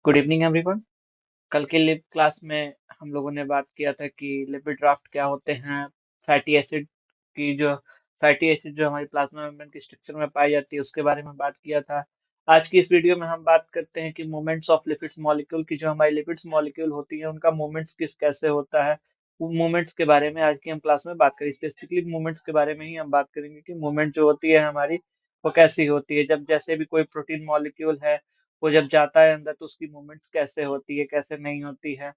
Good evening everyone. कल के lip class में हम लोगों ने बात किया था कि लिपिड ड्राफ्ट क्या होते हैं। फैटी एसिड की जो फैटी एसिड जो हमारी प्लाज्मा मेम्ब्रेन के स्ट्रक्चर में पाई जाती है उसके बारे में बात किया था। आज की इस वीडियो में हम बात करते हैं कि मूवमेंट्स ऑफ लिपिड्स मॉलिक्यूल की जो हमारी लिपिड्स मॉलिक्यूल होती है उनका मूवमेंट्स किस कैसे होता है। वो मूवमेंट्स के बारे में आज की हम क्लास में बात करें, स्पेसिफिकली मूवमेंट्स के बारे में ही हम बात करेंगे कि मूवमेंट जो होती है हमारी वो कैसी होती है। जब जैसे भी कोई प्रोटीन मॉलिक्यूल है वो जब जाता है अंदर तो उसकी मूवमेंट्स कैसे होती है कैसे नहीं होती है।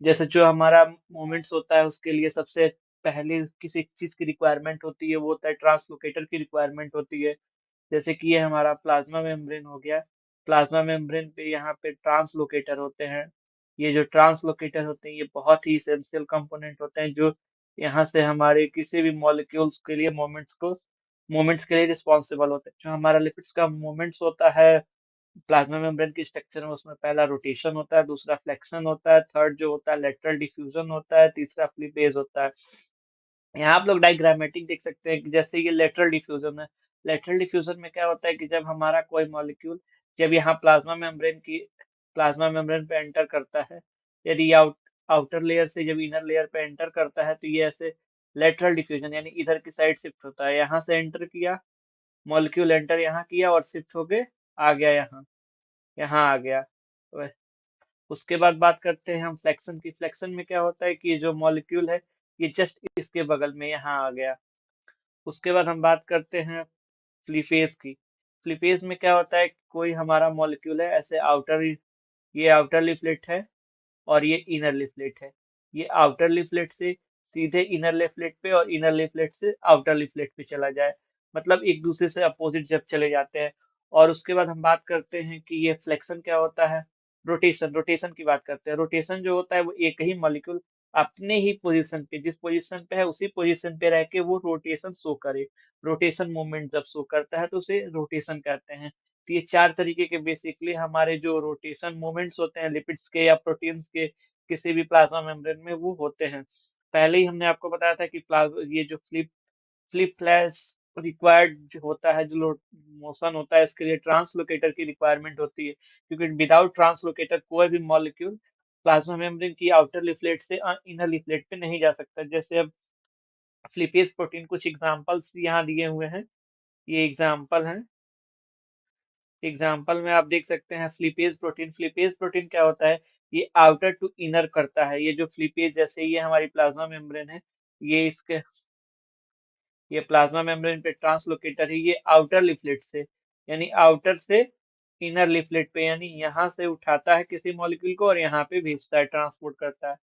जैसे जो हमारा मूवमेंट्स होता है उसके लिए सबसे पहले किसी चीज की रिक्वायरमेंट होती है वो होता है ट्रांसलोकेटर की रिक्वायरमेंट होती है। जैसे कि ये हमारा प्लाज्मा मेम्ब्रेन हो गया। प्लाज्मा मेम्ब्रेन पे यहाँ पे ट्रांसलोकेटर होते हैं। ये जो ट्रांसलोकेटर होते हैं ये बहुत ही इसेंशियल कंपोनेंट होते हैं जो यहाँ से हमारे किसी भी मॉलिक्यूल्स के लिए मोमेंट्स के लिए रिस्पॉन्सिबल होते हैं। जो हमारा लिपिड्स का मोमेंट्स होता है प्लाज्मा मेम्ब्रेन की स्ट्रक्चर में उसमें पहला रोटेशन होता है, दूसरा फ्लेक्शन होता है, थर्ड जो होता है लेटरल डिफ्यूजन होता है, तीसरा फ्लिपेज होता है। यहाँ आप लोग डायग्रामेटिक देख सकते हैं कि जैसे ये लेटरल डिफ्यूजन है। लेटरल डिफ्यूजन में क्या होता है कि जब हमारा कोई मॉलिक्यूल जब यहाँ प्लाज्मा मेम्ब्रेन पे एंटर करता है, यदि आउटर लेयर से जब इनर लेयर पे एंटर करता है तो ये ऐसे लेटरल डिफ्यूजन यानी इधर की साइड शिफ्ट होता है। यहाँ से एंटर किया, मॉलिक्यूल एंटर यहाँ किया और शिफ्ट होके आ गया यहाँ यहाँ आ गया। वह- उसके बाद बात करते हैं हम फ्लेक्शन की। फ्लेक्शन में क्या होता है कि ये जो मॉलिक्यूल है ये जस्ट इसके बगल में यहाँ आ गया। उसके बाद हम बात करते हैं फ्लीपेज की। फ्लीपेज में क्या होता है कि कोई हमारा मॉलिक्यूल है ऐसे ये आउटर लीफलेट है और ये इनर लीफलेट है। ये आउटर लीफलेट से सीधे इनर लीफलेट पे और इनर लीफलेट से आउटर लीफलेट पे चला जाए, मतलब एक दूसरे से अपोजिट जब चले जाते हैं। और उसके बाद हम बात करते हैं कि ये फ्लेक्शन क्या होता है। रोटेशन की बात करते हैं। रोटेशन जो होता है वो एक ही मॉलिक्यूल अपने ही पोजीशन पे जिस पोजीशन पे है उसी पोजीशन पे रह के वो रोटेशन शो करे। रोटेशन मूवमेंट जब शो करता है तो उसे रोटेशन कहते हैं। तो ये चार तरीके के बेसिकली हमारे जो रोटेशन मूवमेंट्स होते हैं लिपिड्स के या प्रोटीन्स के किसी भी प्लाज्मा मेम्ब्रेन में वो होते हैं। पहले ही हमने आपको बताया था कि प्लाज्मा ये जो फ्लिप फ्लैश रिक्वायर्ड जो होता है जो मोशन होता है इसके लिए ट्रांसलोकेटर की रिक्वायरमेंट होती है, क्योंकि विदाउट ट्रांसलोकेटर कोई भी मॉलिक्यूल प्लाज्मा मेम्ब्रेन की आउटर लिफलेट से इनर लिफलेट पे नहीं जा सकता। जैसे अब फ्लिपेज प्रोटीन कुछ एग्जांपल्स यहाँ दिए हुए हैं। ये एग्जांपल हैं। एग्जाम्पल में आप देख सकते हैं फ्लिपेज प्रोटीन। फ्लिपेज प्रोटीन क्या होता है, ये आउटर टू इनर करता है। ये जो फ्लिपेज जैसे ये हमारी प्लाज्मा मेम्ब्रेन है, ये इसके ये प्लाज्मा मेम्ब्रेन पे ट्रांसलोकेटर है। ये आउटर लिफलेट से यानी आउटर से इनर लिफलेट पे यानी यहाँ से उठाता है किसी मॉलिक्यूल को और यहाँ पे भेजता है, ट्रांसपोर्ट करता है।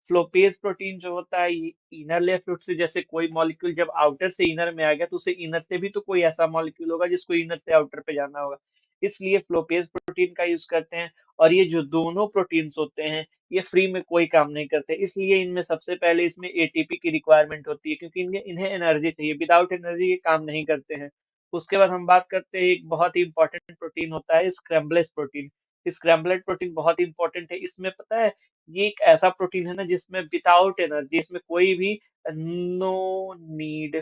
फ्लोपेज प्रोटीन जो होता है ये इनर लिफलेट से जैसे कोई मॉलिक्यूल जब आउटर से इनर में आ गया तो उसे इनर से भी तो कोई ऐसा मॉलिक्यूल होगा जिसको इनर से आउटर पे जाना होगा, इसलिए फ्लोपेज प्रोटीन का यूज करते हैं। और ये जो दोनों प्रोटीन्स होते हैं ये फ्री में कोई काम नहीं करते, इसलिए इनमें सबसे पहले इसमें एटीपी की रिक्वायरमेंट होती है क्योंकि इन्हें एनर्जी चाहिए। विदाउट एनर्जी ये काम नहीं करते हैं। उसके बाद हम बात करते हैं एक बहुत ही इंपॉर्टेंट प्रोटीन होता है स्क्रैम्बलेज प्रोटीन। स्क्रैम्बलेज प्रोटीन बहुत ही इंपॉर्टेंट है। इसमें पता है ये एक ऐसा प्रोटीन है ना जिसमें विदाउट एनर्जी इसमें कोई भी नो नीड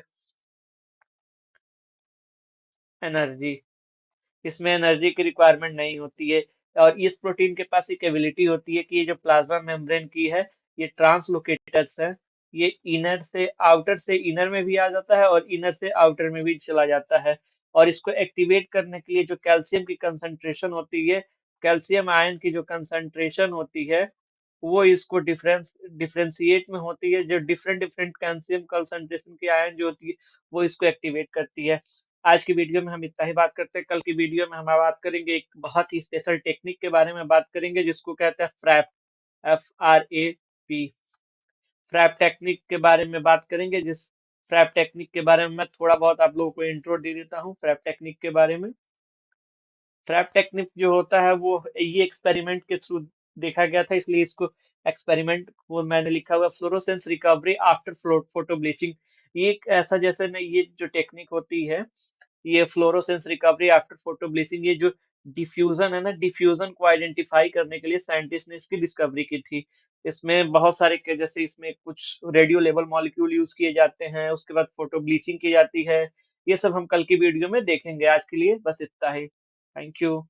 एनर्जी इसमें एनर्जी की रिक्वायरमेंट नहीं होती है। और इस प्रोटीन के पास एक एबिलिटी होती है कि ये जो प्लाज्मा मेम्ब्रेन की है ये ट्रांसलोकेटर्स है। ये इनर से आउटर से इनर में भी आ जाता है और इनर से आउटर में भी चला जाता है। और इसको एक्टिवेट करने के लिए जो कैल्शियम की कंसंट्रेशन होती है, कैल्शियम आयन की जो कंसंट्रेशन होती है वो इसको डिफरेंशिएट में होती है। जो डिफरेंट डिफरेंट कैल्शियम कंसंट्रेशन की आयन जो होती है वो इसको एक्टिवेट करती है। आज की वीडियो में हम इतना ही बात करते हैं। कल की वीडियो में हम बात करेंगे एक बहुत ही स्पेशल टेक्निक के बारे में बात करेंगे जिसको कहते हैं फ्रैप, FRAP। फ्रैप टेक्निक के बारे में बात करेंगे। जिस फ्रैप टेक्निक के बारे में मैं थोड़ा बहुत आप लोगों को इंट्रो दे देता हूँ फ्रैप टेक्निक के बारे में। ट्रैप टेक्निक जो होता है वो ये एक्सपेरिमेंट के थ्रू देखा गया था, इसलिए इसको एक्सपेरिमेंट वो मैंने लिखा हुआ fluorescence recovery after photo bleaching. ये एक ऐसा जैसे ना ये जो टेक्निक होती है ये fluorescence recovery after photo bleaching, ये जो डिफ्यूजन है ना, डिफ्यूजन को आइडेंटिफाई करने के लिए साइंटिस्ट ने इसकी डिस्कवरी की थी। इसमें बहुत सारे जैसे इसमें कुछ रेडियो लेवल मॉलिक्यूल यूज किए जाते हैं, उसके बाद फोटो ब्लीचिंग की जाती है। ये सब हम कल की वीडियो में देखेंगे। आज के लिए बस इतना ही। Thank you.